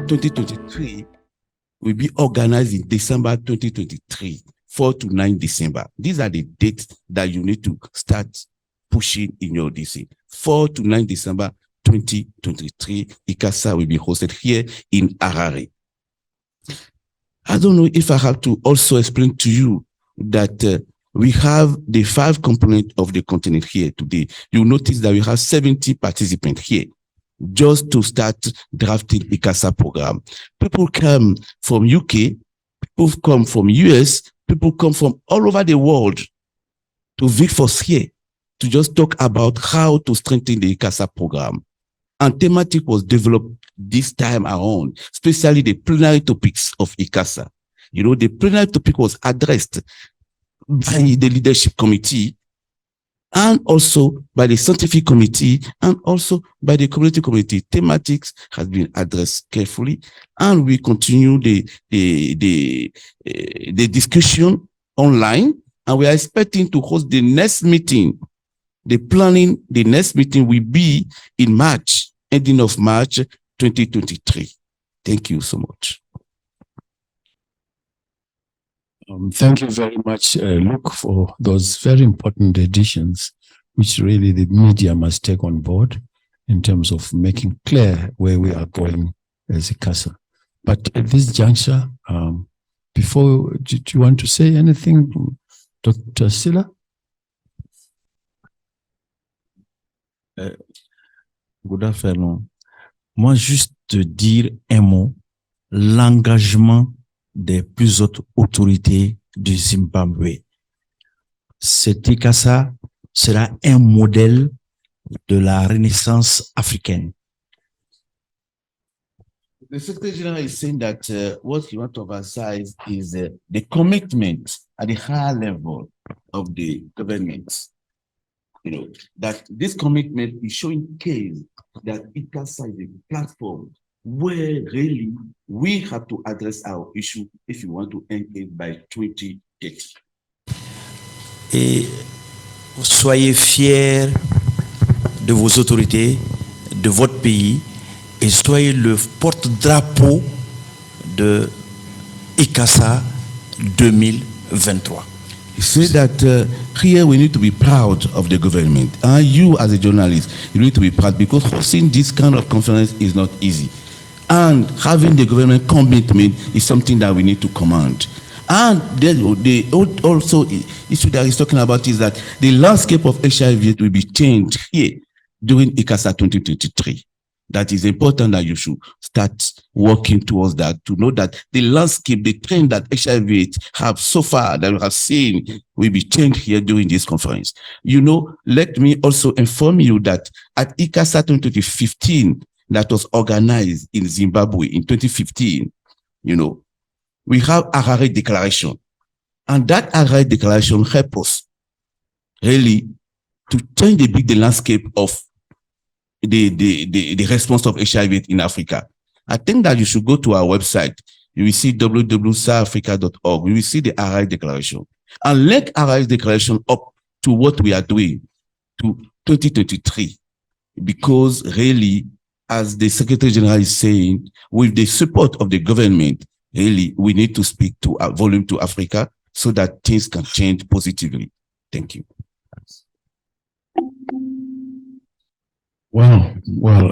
2023 will be organized in December 2023, 4 to 9 December. These are the dates that you need to start pushing in your DC. 4 to 9 December 2023, ICASA will be hosted here in Harare. I don't know if I have to also explain to you that we have the 5 components of the continent here today. You'll notice that we have 70 participants here just to start drafting ICASA program. People come from UK, people come from US, people come from all over the world to visit for us here to just talk about how to strengthen the ICASA program. And thematic was developed this time around, especially the plenary topics of ICASA. You know, the plenary topic was addressed by the leadership committee and also by the scientific committee and also by the community committee. Thematics has been addressed carefully, and we continue the discussion online, and we are expecting to host the next meeting. The next meeting will be in March, ending of March 2023. Thank you so much. Thank you very much, Luke, for those very important additions, which really the media must take on board in terms of making clear where we are going as ICASA. But at this juncture, before, do you want to say anything, Dr. Silla? Good afternoon. Moi, juste te dire un mot, l'engagement des plus hautes autorités du Zimbabwe. Cet ICASA sera un modèle de la renaissance africaine. The Secretary General is saying that what he wants to emphasize is the commitment at the higher level of the government. You know, that this commitment is showing case that ICASA is a platform where really we have to address our issue if you want to end it by 2030. Et soyez fiers de vos autorités, de votre pays, et soyez le porte-drapeau de ICASA 2023. He said that here we need to be proud of the government. And you as a journalist, you need to be proud because hosting this kind of conference is not easy. And having the government commitment is something that we need to command. And the also issue that he's talking about is that the landscape of HIV will be changed here during ICASA 2023. That is important that you should start working towards that, to know that the landscape, the trend that HIV have so far that we have seen will be changed here during this conference. You know, let me also inform you that at ICASA 2015, that was organized in Zimbabwe in 2015, you know, we have Harare Declaration. And that Harare Declaration helped us really to change the landscape of the response of HIV in Africa. I think that you should go to our website. You will see www.southafrica.org. You will see the Harare Declaration. And link Harare Declaration up to what we are doing to 2023. Because really, as the Secretary General is saying, with the support of the government, really, we need to speak to volume to Africa so that things can change positively. Thank you. Well,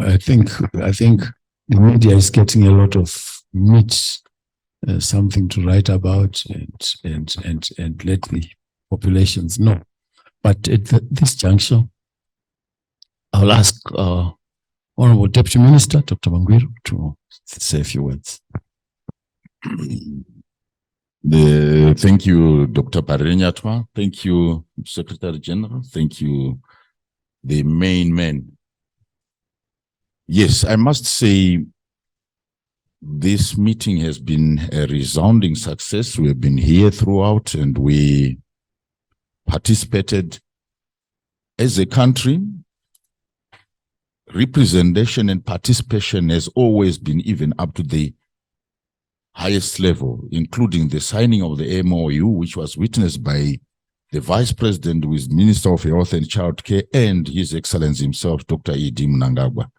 I think the media is getting a lot of meat, something to write about and let the populations know. But at this juncture, I'll ask Honorable Deputy Minister, Dr. Mangwiro, to say a few words. Thank you, Dr. Parenyatwa. Thank you, Secretary General. Thank you, the main man. Yes, I must say this meeting has been a resounding success. We have been here throughout and we participated as a country. Representation and participation has always been even up to the highest level, including the signing of the MOU, which was witnessed by the Vice President with Minister of Health and Child Care and His Excellency himself, Dr. Edi Mnangagwa.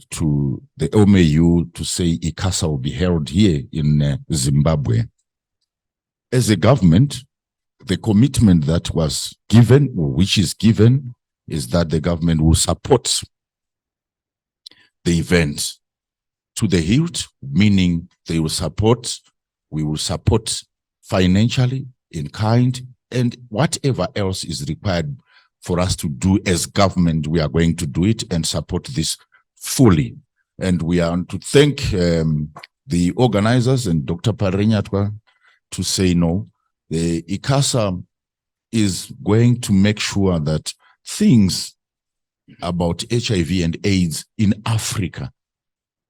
to the OMAU to say ICASA will be held here in Zimbabwe. As a government, the commitment that was given, or which is given, is that the government will support the event to the hilt, meaning we will support financially, in kind, and whatever else is required for us to do as government, we are going to do it and support this fully. And we are to thank the organizers and Dr. Parenyatwa to say no. The ICASA is going to make sure that things about HIV and AIDS in Africa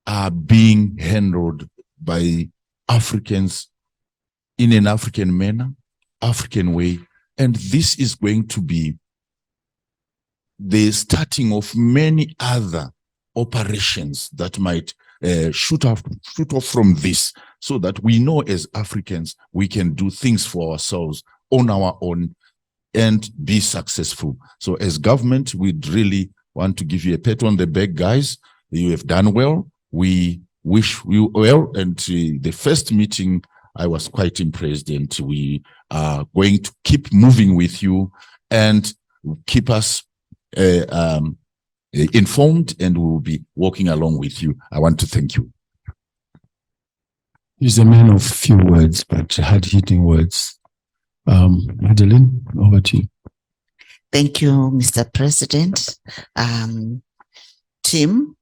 are being handled by Africans in an African manner, African way. And this is going to be the starting of many other operations that might shoot off from this, so that we know as Africans we can do things for ourselves on our own and be successful. So as government, we'd really want to give you a pat on the back, guys. You have done well. We wish you well. And the first meeting, I was quite impressed, and we are going to keep moving with you and keep us informed, and we will be walking along with you. I want to thank you. He's a man of few words, but hard-hitting words. Madeline, over to you. Thank you, Mr. President. Tim,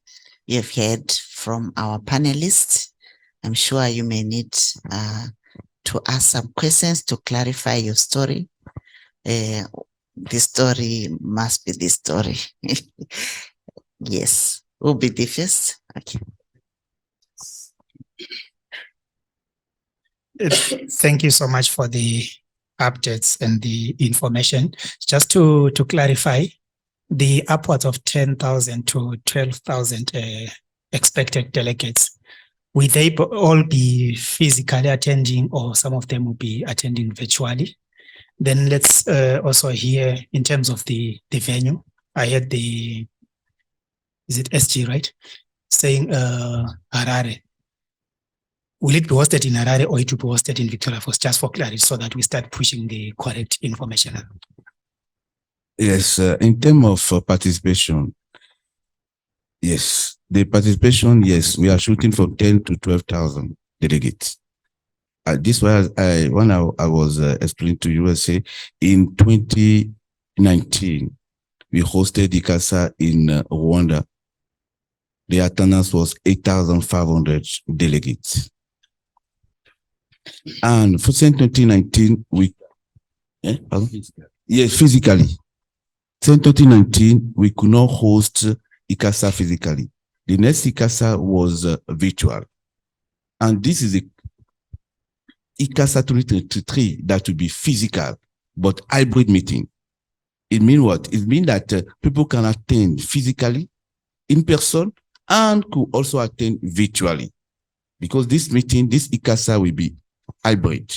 you've heard from our panelists. I'm sure you may need to ask some questions to clarify your story. The story must be the story. Yes, who'll be the first? Okay. Thank you so much for the updates and the information. Just to clarify, the upwards of 10,000 to 12,000 expected delegates, will they all be physically attending, or some of them will be attending virtually? Then let's also hear in terms of the venue. I heard is it SG, right? Saying Harare. Will it be hosted in Harare, or it will be hosted in Victoria Falls, just for clarity, so that we start pushing the correct information? Yes, in terms of participation, yes, the participation, yes, we are shooting from 10 to 12,000 delegates. This was when I was explaining to USA in 2019, we hosted ICASA in Rwanda. The attendance was 8,500 delegates. And for 2019, physically. Since 2019, we could not host ICASA physically. The next ICASA was virtual. And this is a ICASA 2023 that will be physical, but hybrid meeting. It means what? It means that people can attend physically, in person, and could also attend virtually. Because this meeting, this ICASA will be hybrid.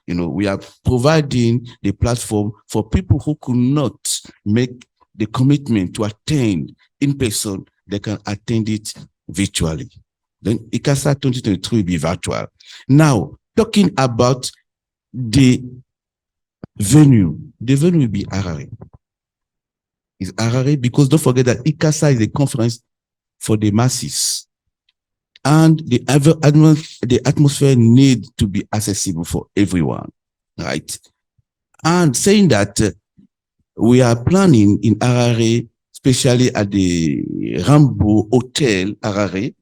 You know, we are providing the platform for people who could not make the commitment to attend in person, they can attend it virtually. Then ICASA 2023 will be virtual. Now, talking about the venue will be Harare. It's Harare because don't forget that ICASA is a conference for the masses. And the atmosphere needs to be accessible for everyone, right? And saying that we are planning in Harare, especially at the Rambo Hotel Harare,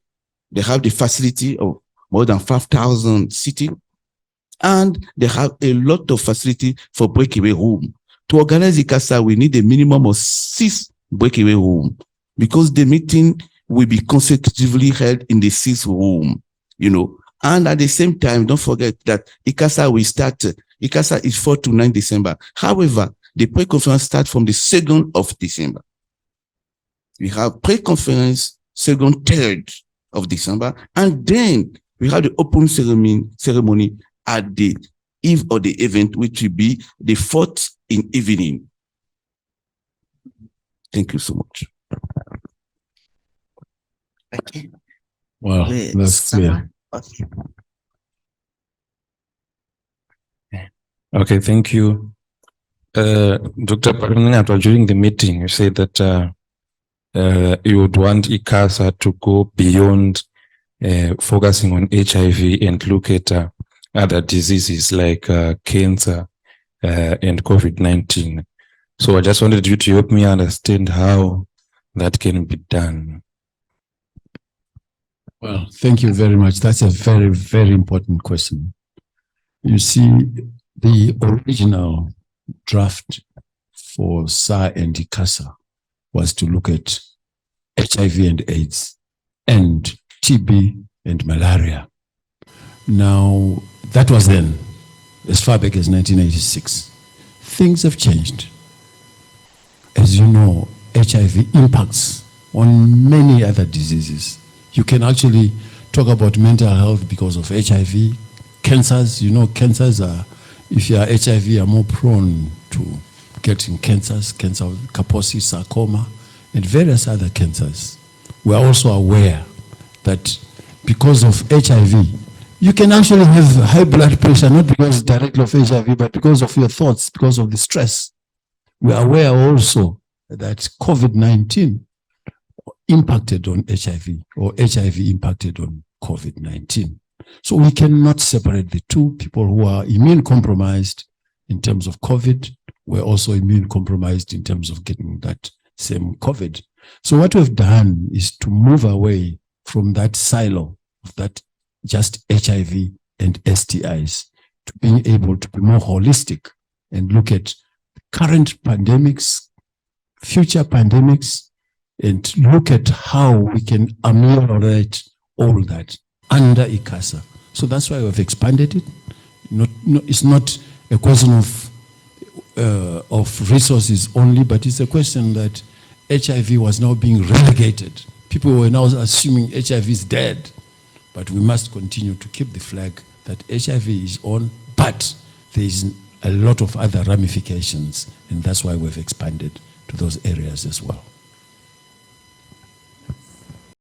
they have the facility of more than 5,000 seating, and they have a lot of facility for breakaway room. To organize ICASA, we need a minimum of 6 breakaway rooms because the meeting will be consecutively held in the 6th room, you know. And at the same time, don't forget that ICASA will start, ICASA is 4 to 9 December. However, the pre-conference starts from the 2nd of December. We have pre-conference 2nd, 3rd of December, and then we have the open ceremony at the eve of the event, which will be the 4th in evening. Thank you so much. Well, that's clear. someone? Okay. Okay, thank you. Dr. Paringato, during the meeting, you said that you would want ICASA to go beyond focusing on HIV and look at other diseases like cancer and COVID-19. So I just wanted you to help me understand how that can be done. Well, thank you very much. That's a very, very important question. You see, the original draft for SAR and ICASA was to look at HIV and AIDS and TB and malaria. Now, that was then, as far back as 1986. Things have changed. As you know, HIV impacts on many other diseases. You can actually talk about mental health because of HIV. Cancers, you know, cancers are, if you are HIV, you are more prone to getting cancers, cancer of Kaposi, sarcoma, and various other cancers. We are also aware that because of HIV, you can actually have high blood pressure, not because directly of HIV, but because of your thoughts, because of the stress. We are aware also that COVID-19 impacted on HIV, or HIV impacted on COVID-19. So we cannot separate the two. People who are immune compromised in terms of COVID were also immune compromised in terms of getting that same COVID. So what we've done is to move away from that silo of that just HIV and STIs to being able to be more holistic and look at current pandemics, future pandemics, and look at how we can ameliorate all that under ICASA. So that's why we've expanded it. It's not a question of resources only, but it's a question that HIV was now being relegated. People were now assuming HIV is dead, but we must continue to keep the flag that HIV is on, but there is a lot of other ramifications, and that's why we've expanded to those areas as well.